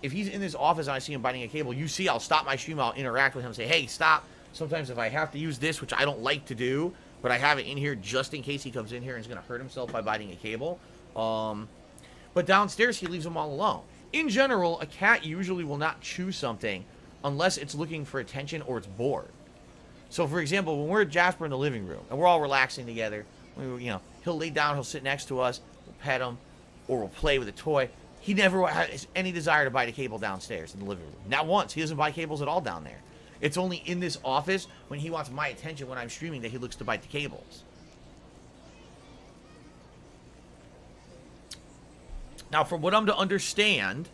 if he's in this office and I see him biting a cable, you see I'll stop my stream, I'll interact with him and say, hey, stop. Sometimes if I have to use this, which I don't like to do, but I have it in here just in case he comes in here and is going to hurt himself by biting a cable. But downstairs, he leaves them all alone. In general, a cat usually will not chew something unless it's looking for attention or it's bored. So, for example, when we're at Jasper in the living room and we're all relaxing together, he'll lay down, he'll sit next to us, we'll pet him, or we'll play with a toy. He never has any desire to bite a cable downstairs in the living room. Not once. He doesn't bite cables at all down there. It's only in this office when he wants my attention when I'm streaming that he looks to bite the cables. Now, from what I'm to understand,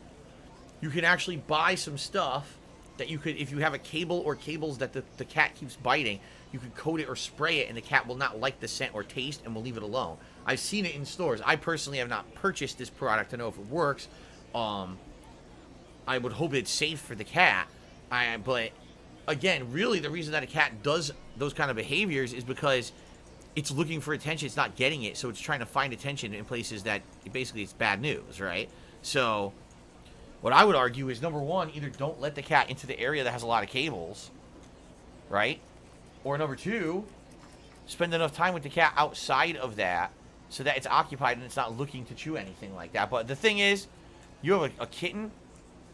you can actually buy some stuff that you could, if you have a cable or cables that the cat keeps biting, you could coat it or spray it and the cat will not like the scent or taste and will leave it alone. I've seen it in stores. I personally have not purchased this product to know if it works. I would hope it's safe for the cat. But again, really the reason that a cat does those kind of behaviors is because it's looking for attention. It's not getting it, so it's trying to find attention in places that basically it's bad news, right? So what I would argue is, number one, either don't let the cat into the area that has a lot of cables, right? Or number two, spend enough time with the cat outside of that so that it's occupied and it's not looking to chew anything like that. But the thing is, you have a kitten,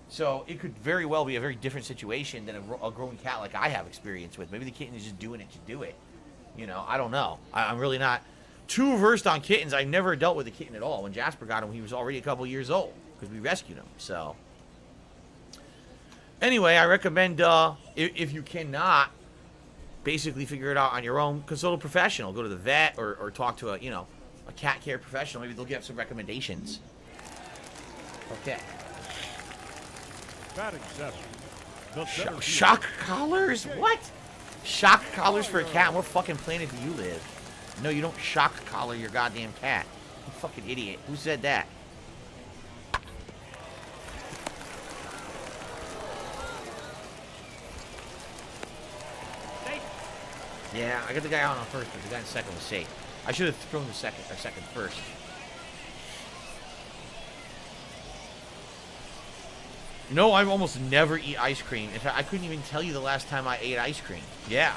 so it could very well be a very different situation than a growing cat like I have experience with. Maybe the kitten is just doing it to do it. I don't know. I'm really not too versed on kittens. I've never dealt with a kitten at all. When Jasper got him, he was already a couple years old because we rescued him. So anyway, I recommend if you cannot basically figure it out on your own, consult a professional. Go to the vet or talk to a cat care professional. Maybe they'll give some recommendations. Okay. Batting seven. Shock collars? What? Shock collars for a cat? What fucking planet do you live? No, you don't shock collar your goddamn cat. You fucking idiot. Who said that? Yeah, I got the guy out on first, but the guy in second was safe. I should have thrown the second first. No, I almost never eat ice cream. In fact, I couldn't even tell you the last time I ate ice cream. Yeah.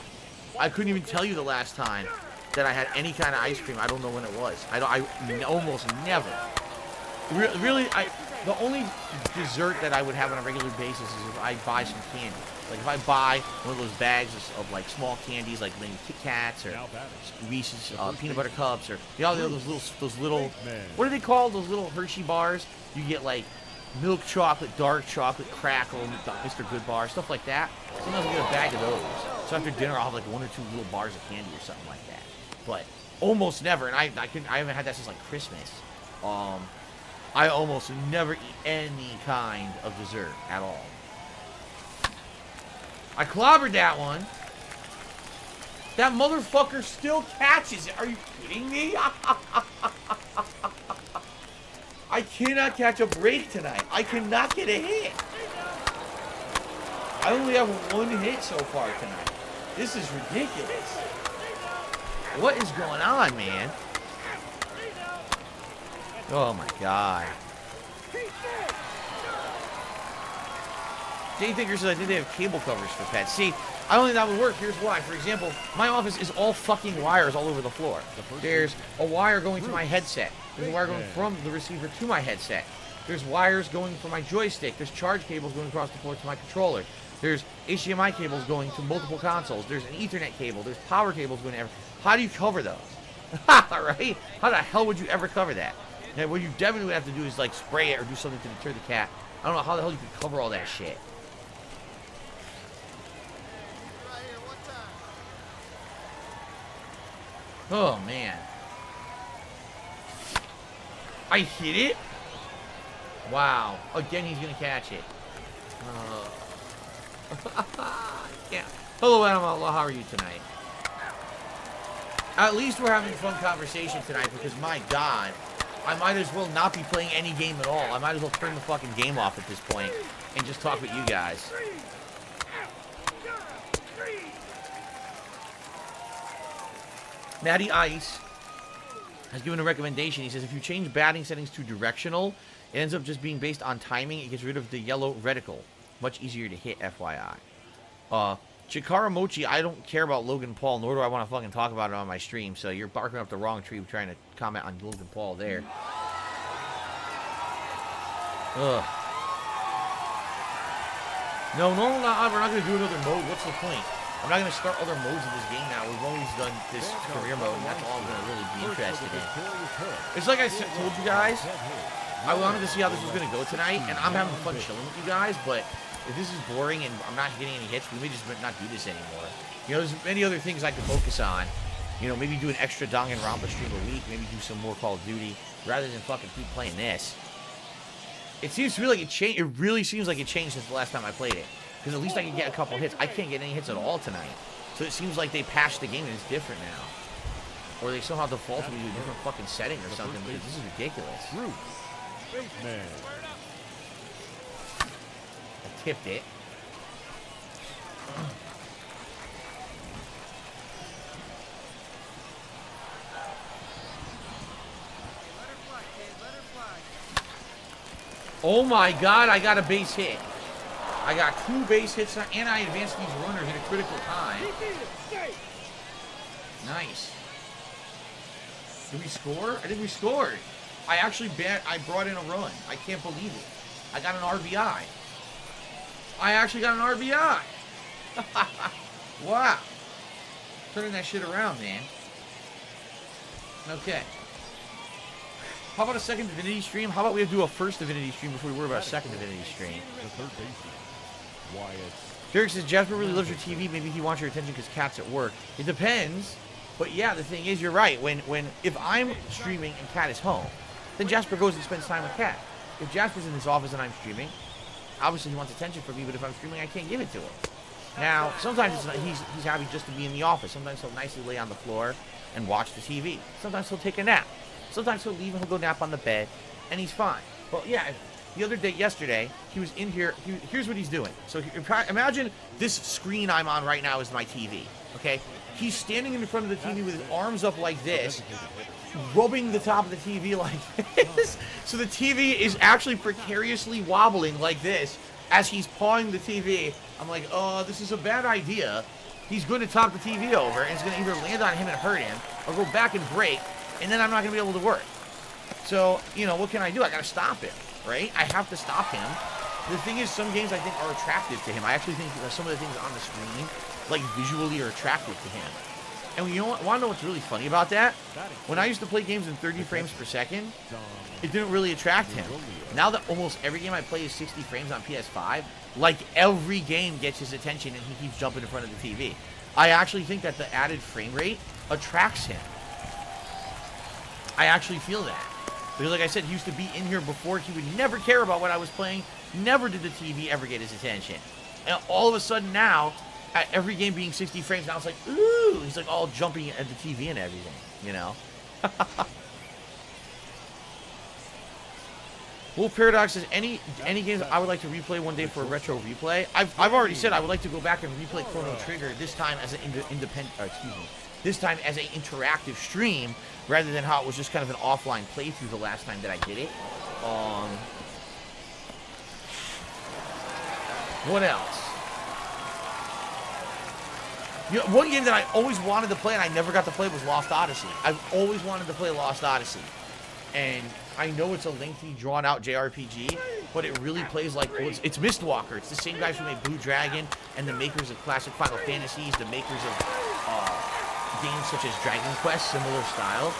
I couldn't even tell you the last time that I had any kind of ice cream. I don't know when it was. I almost never. Really, the only dessert that I would have on a regular basis is if I buy some candy. Like if I buy one of those bags of like small candies, like maybe Kit Kats or Reese's peanut butter cups, or those little what are they called? Those little Hershey bars. You get like milk chocolate, dark chocolate, crackle, Mr. Good bar, stuff like that. Sometimes I get a bag of those. So after dinner, I'll have like 1 or 2 little bars of candy or something like that. But almost never, and I haven't had that since like Christmas. I almost never eat any kind of dessert at all. I clobbered that one. That motherfucker still catches it. Are you kidding me? I cannot catch a break tonight. I cannot get a hit. I only have 1 hit so far tonight. This is ridiculous. What is going on, man? Oh my god. Jay Thinker says I think they have cable covers for pets. See, I don't think that would work. Here's why. For example, my office is all fucking wires all over the floor. There's a wire going to my headset. There's a wire going from the receiver to my headset. There's wires going from my joystick. There's charge cables going across the floor to my controller. There's HDMI cables going to multiple consoles. There's an Ethernet cable. There's power cables going to everything. How do you cover those? Right? How the hell would you ever cover that? Now, what you definitely would have to do is like spray it or do something to deter the cat. I don't know how the hell you could cover all that shit. Oh, man. I hit it? Wow. Again, he's going to catch it. Yeah. Hello, Adam Outlaw. How are you tonight? At least we're having a fun conversation tonight because, my God, I might as well not be playing any game at all. I might as well turn the fucking game off at this point and just talk with you guys. Natty Ice has given a recommendation. He says if you change batting settings to directional, it ends up just being based on timing. It gets rid of the yellow reticle. Much easier to hit, FYI. Chikara Mochi, I don't care about Logan Paul, nor do I want to fucking talk about it on my stream, so you're barking up the wrong tree trying to comment on Logan Paul there. Ugh. No, we're not going to do another mode. What's the point? I'm not going to start other modes in this game now. We've always done this career mode, and that's all I'm going to really be interested in. It's like I told you guys, I wanted to see how this was going to go tonight, and I'm having fun chilling with you guys, but if this is boring and I'm not getting any hits, we may just not do this anymore. You know, there's many other things I could focus on. You know, maybe do an extra Danganronpa stream a week, maybe do some more Call of Duty, rather than fucking keep playing this. It seems to me like it changed. It really seems like it changed since the last time I played it. Because at least I can get a couple hits. I can't get any hits at all tonight. So it seems like they patched the game and it's different now. Or they somehow defaulted me to a different fucking setting or something, because this is ridiculous. Man. I tipped it. Oh my God, I got a base hit. I got 2 base hits and I advanced these runners in a critical time. Nice. Did we score? I think we scored. I actually brought in a run. I can't believe it. I got an RBI. I actually got an RBI. Wow. Turning that shit around, man. Okay. How about a second Divinity stream? How about we do a first Divinity stream before we worry about a second Divinity stream? The third baseman, Wyatt. Derek says, Jasper really loves your TV. Maybe he wants your attention because Cat's at work. It depends. But yeah, the thing is, you're right. If I'm streaming and Cat is home, then Jasper goes and spends time with Cat. If Jasper's in his office and I'm streaming, obviously he wants attention from me, but if I'm streaming, I can't give it to him. Now, sometimes it's not, he's happy just to be in the office. Sometimes he'll nicely lay on the floor and watch the TV. Sometimes he'll take a nap. Sometimes he'll leave and he'll go nap on the bed, and he's fine. But yeah, the other day, yesterday, he was in here. Here's what he's doing. So imagine this screen I'm on right now is my TV, okay? He's standing in front of the TV with his arms up like this, rubbing the top of the TV like this. So the TV is actually precariously wobbling like this as he's pawing the TV. I'm like, oh, this is a bad idea. He's going to top the TV over, and it's going to either land on him and hurt him, or go back and break, and then I'm not going to be able to work. So, you know, what can I do? I got to stop him, right? I have to stop him. The thing is, some games I think are attractive to him. I actually think some of the things on the screen, like, visually are attractive to him. And you want to know what's really funny about that? When I used to play games in 30 frames per second, it didn't really attract him. Now that almost every game I play is 60 frames on PS5, like, every game gets his attention and he keeps jumping in front of the TV. I actually think that the added frame rate attracts him. I actually feel that. Because like I said, he used to be in here before. He would never care about what I was playing. Never did the TV ever get his attention. And all of a sudden now, at every game being 60 frames, now it's like, ooh, he's like all jumping at the TV and everything, you know? Wolf Paradox says, any games I would like to replay one day for a retro replay? I've already said I would like to go back and replay Chrono Trigger, this time as an this time as an interactive stream, rather than how it was just kind of an offline playthrough the last time that I did it. What else? You know, one game that I always wanted to play and I never got to play was Lost Odyssey. I've always wanted to play Lost Odyssey. And I know it's a lengthy, drawn-out JRPG, but it really plays like... Well, it's Mistwalker. It's the same guys who made Blue Dragon and the makers of classic Final Fantasies, the makers of games such as Dragon Quest, similar style.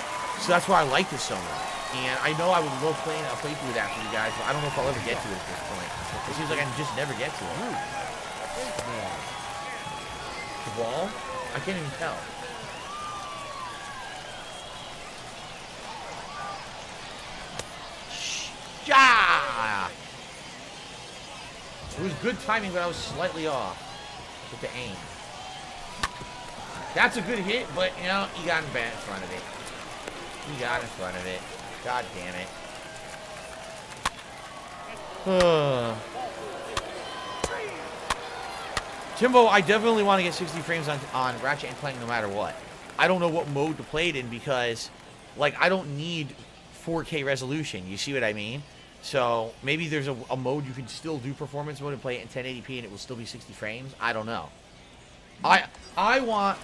So that's why I like this so much. And I know I would love playing a playthrough of that for you guys, but I don't know if I'll ever get to it at this point. It seems like I can just never get to it. The ball? I can't even tell. Yeah! good timing, but I was slightly off with the aim. That's a good hit, but, you know, he got in front of it. He got in front of it. God damn it. Timbo, I definitely want to get 60 frames on Ratchet and Clank no matter what. I don't know what mode to play it in because, like, I don't need 4K resolution. You see what I mean? So maybe there's a mode you can still do performance mode and play it in 1080p and it will still be 60 frames. I don't know. I want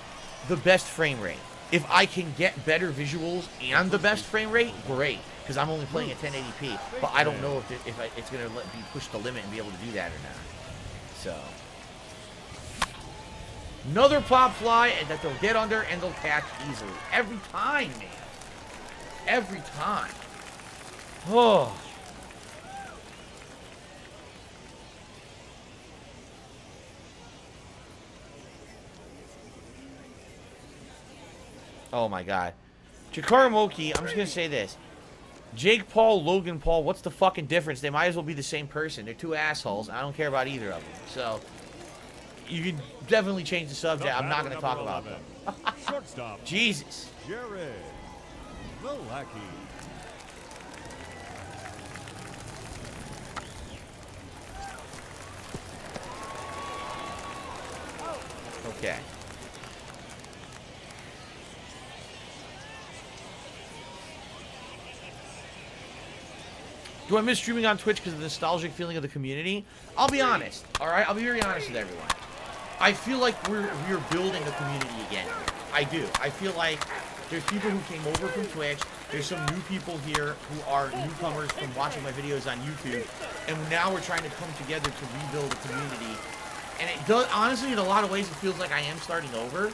the best frame rate. If I can get better visuals and the best frame rate, great. Because I'm only playing at 1080p. But I don't know if it's going to let me push the limit and be able to do that or not. So. Another pop fly that they'll get under and they'll catch easily. Every time, man. Every time. Oh. Oh my god. Jakara Moki, I'm just going to say this. Jake Paul, Logan Paul, what's the fucking difference? They might as well be the same person. They're two assholes. I don't care about either of them. So, you can definitely change the subject. I'm not going to talk about them. Shortstop. Jesus. Jared Vlahacki. Okay. Do I miss streaming on Twitch because of the nostalgic feeling of the community? I'll be honest, all right? I'll be very honest with everyone. I feel like we're building a community again. I do. I feel like there's people who came over from Twitch. There's some new people here who are newcomers from watching my videos on YouTube. And now we're trying to come together to rebuild a community. And it does, honestly, in a lot of ways, it feels like I am starting over.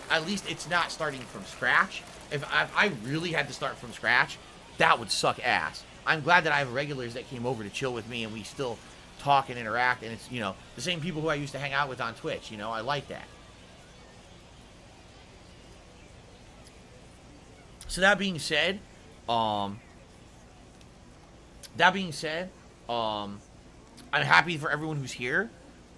At least it's not starting from scratch. If I really had to start from scratch, that would suck ass. I'm glad that I have regulars that came over to chill with me and we still talk and interact, and it's, you know, the same people who I used to hang out with on Twitch, you know, I like that. So that being said, I'm happy for everyone who's here,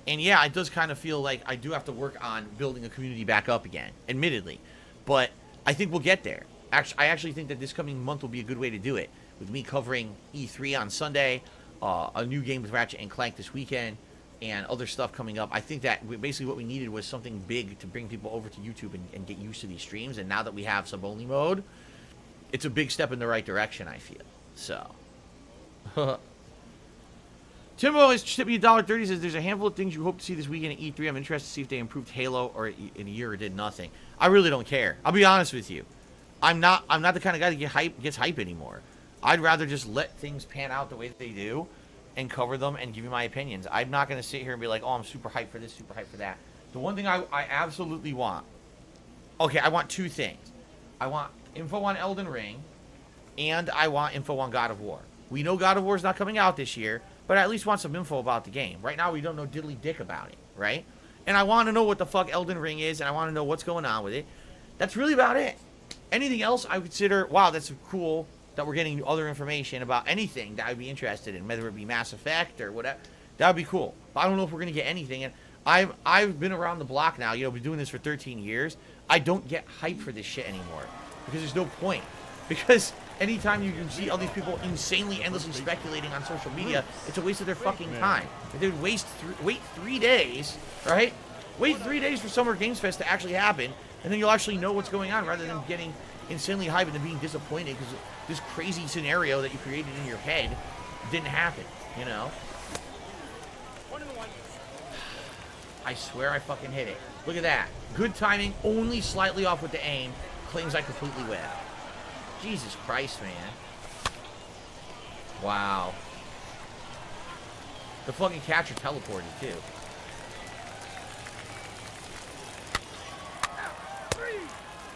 and yeah, it does kind of feel like I do have to work on building a community back up again, admittedly, but I think we'll get there. I actually think that this coming month will be a good way to do it. With me covering E3 on Sunday, a new game with Ratchet and Clank this weekend, and other stuff coming up. I think that basically what we needed was something big to bring people over to YouTube and get used to these streams. And now that we have sub-only mode, it's a big step in the right direction, I feel. So. Timbo is tipping $1.30, says there's a handful of things you hope to see this weekend at E3. I'm interested to see if they improved Halo or in a year or did nothing. I really don't care. I'll be honest with you. I'm not the kind of guy that gets hype anymore. I'd rather just let things pan out the way that they do and cover them and give you my opinions. I'm not going to sit here and be like, oh, I'm super hyped for this, super hyped for that. The one thing I absolutely want, okay, I want two things. I want info on Elden Ring, and I want info on God of War. We know God of War is not coming out this year, but I at least want some info about the game. Right now, we don't know diddly dick about it, right? And I want to know what the fuck Elden Ring is, and I want to know what's going on with it. That's really about it. Anything else, I consider, wow, that's cool that we're getting other information about anything that I'd be interested in, whether it be Mass Effect or whatever. That would be cool. But I don't know if we're going to get anything. And I've been around the block now. You know, been doing this for 13 years. I don't get hype for this shit anymore because there's no point. Because anytime you can see all these people insanely, endlessly speculating on social media, it's a waste of their fucking time. If they would wait 3 days, right? Wait 3 days for Summer Games Fest to actually happen, and then you'll actually know what's going on rather than getting insanely hyped and then being disappointed because this crazy scenario that you created in your head didn't happen, you know? I swear I fucking hit it. Look at that. Good timing, only slightly off with the aim. Claims I completely whiffed. Jesus Christ, man. Wow. The fucking catcher teleported, too.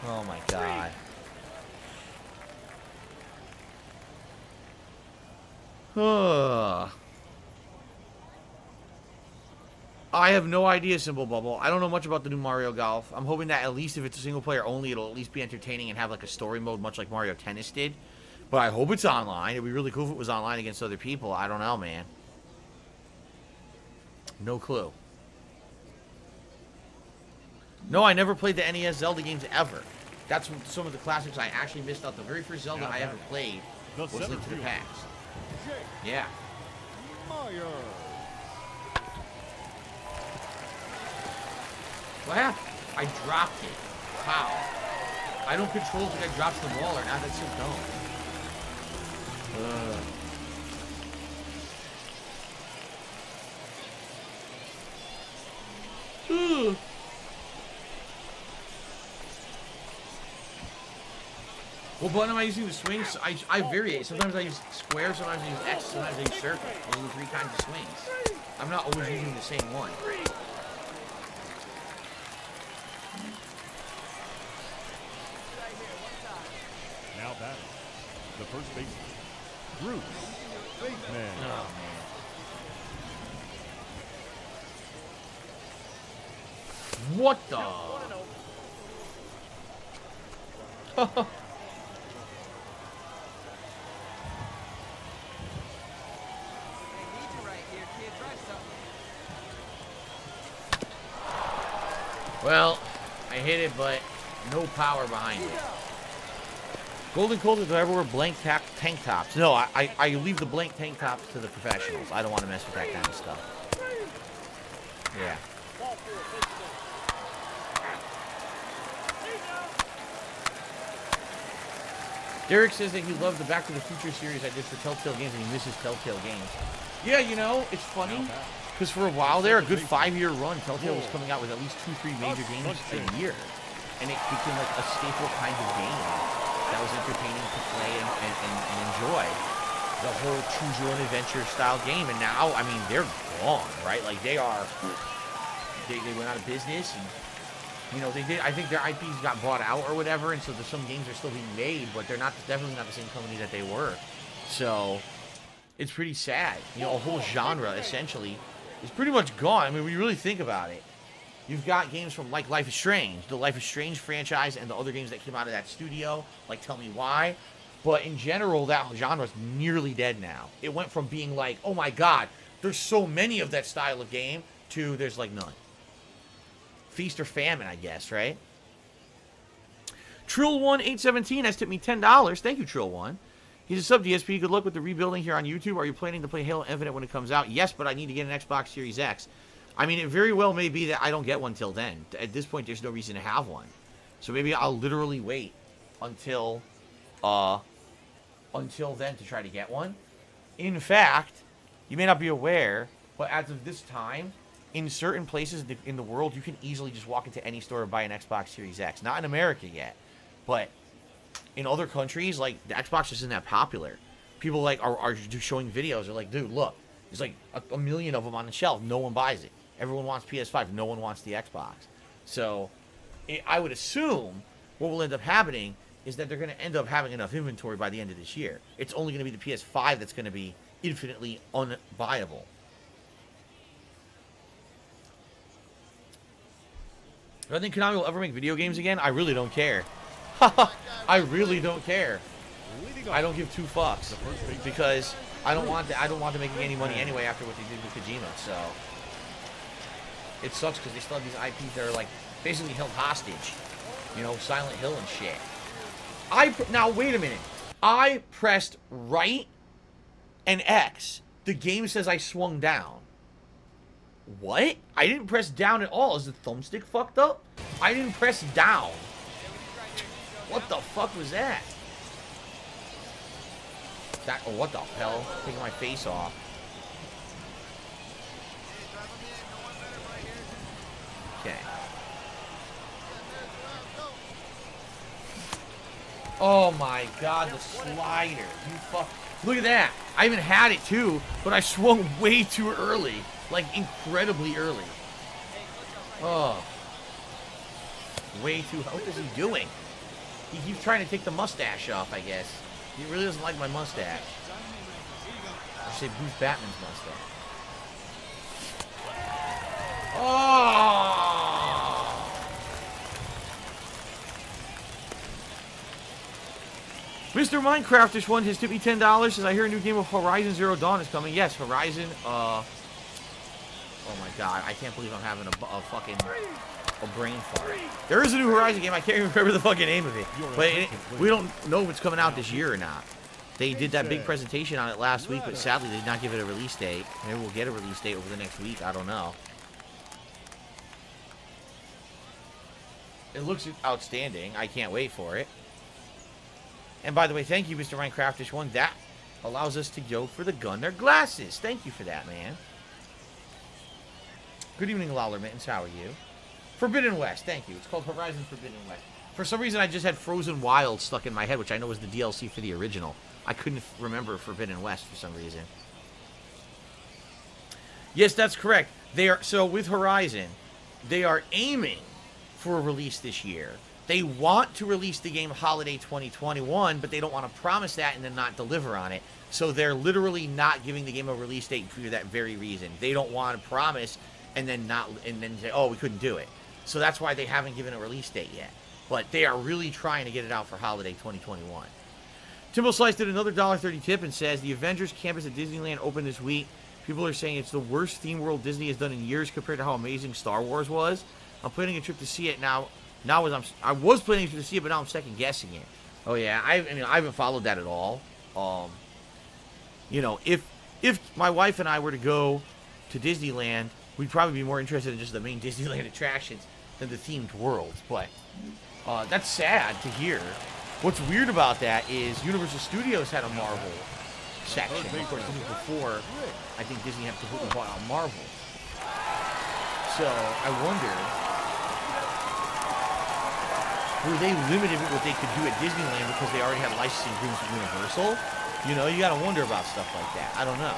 Oh my god. I have no idea, Simple Bubble. I don't know much about the new Mario Golf. I'm hoping that at least if it's a single player only, it'll at least be entertaining and have like a story mode much like Mario Tennis did. But I hope it's online. It'd be really cool if it was online against other people. I don't know, man. No clue. No, I never played the NES Zelda games ever. That's some of the classics I actually missed out. The very first Zelda I ever played was Link to the Past. Yeah. What happened? I dropped it. How? I don't control if the guy drops the ball or not. That's so dumb. What button am I using to swing? I vary it. Sometimes I use square, sometimes I use X, sometimes I use circle. Only 3 kinds of swings. I'm not always using the same one. Now batting. The first baseman. Bruce. Bateman. Oh, man. What the? Well, I hit it, but no power behind it. Golden Cold, do I ever wear blank tank tops? No, I leave the blank tank tops to the professionals. I don't want to mess with that kind of stuff. Yeah. Derek says that he loved the Back to the Future series I did for Telltale Games and he misses Telltale Games. Yeah, you know, it's funny, because for a while there, a good 5-year run, Telltale was coming out with at least 2-3 major games a year. And it became like a staple kind of game that was entertaining to play and enjoy. The whole choose your own adventure style game. And now, I mean, they're gone, right? Like they went out of business and, you know, they did. I think their IPs got bought out or whatever, and so some games are still being made, but they're definitely not the same company that they were. So it's pretty sad. You know, a whole genre essentially is pretty much gone. I mean, when you really think about it, you've got games from like Life is Strange, the Life is Strange franchise, and the other games that came out of that studio, like Tell Me Why. But in general, that genre is nearly dead now. It went from being like, oh my god, there's so many of that style of game, to there's like none. Feast or famine, I guess, right? Trill1817 has tipped me $10. Thank you, Trill1. He's a sub DSP. Good luck with the rebuilding here on YouTube. Are you planning to play Halo Infinite when it comes out? Yes, but I need to get an Xbox Series X. I mean, it very well may be that I don't get one till then. At this point, there's no reason to have one. So maybe I'll literally wait until then to try to get one. In fact, you may not be aware, but as of this time, in certain places in the world, you can easily just walk into any store and buy an Xbox Series X. Not in America yet, but in other countries, like, the Xbox isn't that popular. People, like, are just showing videos. They're like, dude, look, there's, like, a million of them on the shelf. No one buys it. Everyone wants PS5. No one wants the Xbox. So, I would assume what will end up happening is that they're going to end up having enough inventory by the end of this year. It's only going to be the PS5 that's going to be infinitely unbuyable. Do I think Konami will ever make video games again? I really don't care. I really don't care. I don't give 2 fucks because I don't want them making any money anyway after what they did with Kojima. So it sucks because they still have these IPs that are like basically held hostage. You know, Silent Hill and shit. Now wait a minute. I pressed right and X. The game says I swung down. What? I didn't press down at all. Is the thumbstick fucked up? I didn't press down. What the fuck was that? Oh, what the hell? Taking my face off. Okay. Oh my god, the slider. You fuck. Look at that. I even had it too, but I swung way too early. Like, incredibly early. Oh. Way too... What is he doing? He keeps trying to take the mustache off, I guess. He really doesn't like my mustache. I should say Bruce Batman's mustache. Oh! Mr. Minecraftish one has tipped me $10. Says, I hear a new game of Horizon Zero Dawn is coming. Yes, Horizon, Oh my god, I can't believe I'm having a fucking a brain fart. There is a new Horizon game. I can't even remember the fucking name of it. But we don't know if it's coming out this year or not. They did that big presentation on it last week, but sadly they did not give it a release date. Maybe we'll get a release date over the next week. I don't know. It looks outstanding. I can't wait for it. And by the way, thank you, Mr. Minecraftish1. That allows us to go for the Gunner glasses. Thank you for that, man. Good evening, Lawler Mittens. How are you? Forbidden West. Thank you. It's called Horizon Forbidden West. For some reason, I just had Frozen Wild stuck in my head, which I know was the DLC for the original. I couldn't remember Forbidden West for some reason. Yes, that's correct. They are so with Horizon, they are aiming for a release this year. They want to release the game holiday 2021, but they don't want to promise that and then not deliver on it. So they're literally not giving the game a release date for that very reason. They don't want to promise and then say, oh, we couldn't do it. So that's why they haven't given a release date yet. But they are really trying to get it out for holiday 2021. Timbo Slice did another $1.30 tip and says, the Avengers campus at Disneyland opened this week. People are saying it's the worst theme world Disney has done in years compared to how amazing Star Wars was. I'm planning a trip to see it now. I was planning to see it, but now I'm second guessing it. Oh yeah, I haven't followed that at all. You know, if my wife and I were to go to Disneyland, we'd probably be more interested in just the main Disneyland attractions than the themed worlds. But that's sad to hear. What's weird about that is Universal Studios had a Marvel section. Of course, this was before I think Disney had completely bought out Marvel. So I wonder, were they limited with what they could do at Disneyland because they already had licensing agreements with Universal? You know, you gotta wonder about stuff like that. I don't know.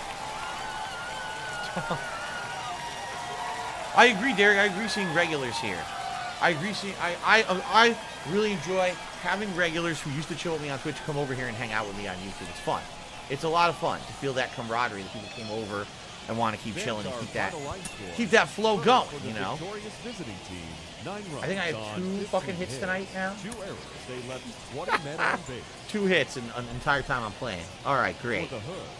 I agree, Derek. I agree seeing regulars here. I agree seeing. I really enjoy having regulars who used to chill with me on Twitch come over here and hang out with me on YouTube. It's fun. It's a lot of fun to feel that camaraderie that people came over and want to keep chilling and keep that flow going, you know. I think I have 2 fucking hits tonight now. 2 hits in the entire time I'm playing. All right, great.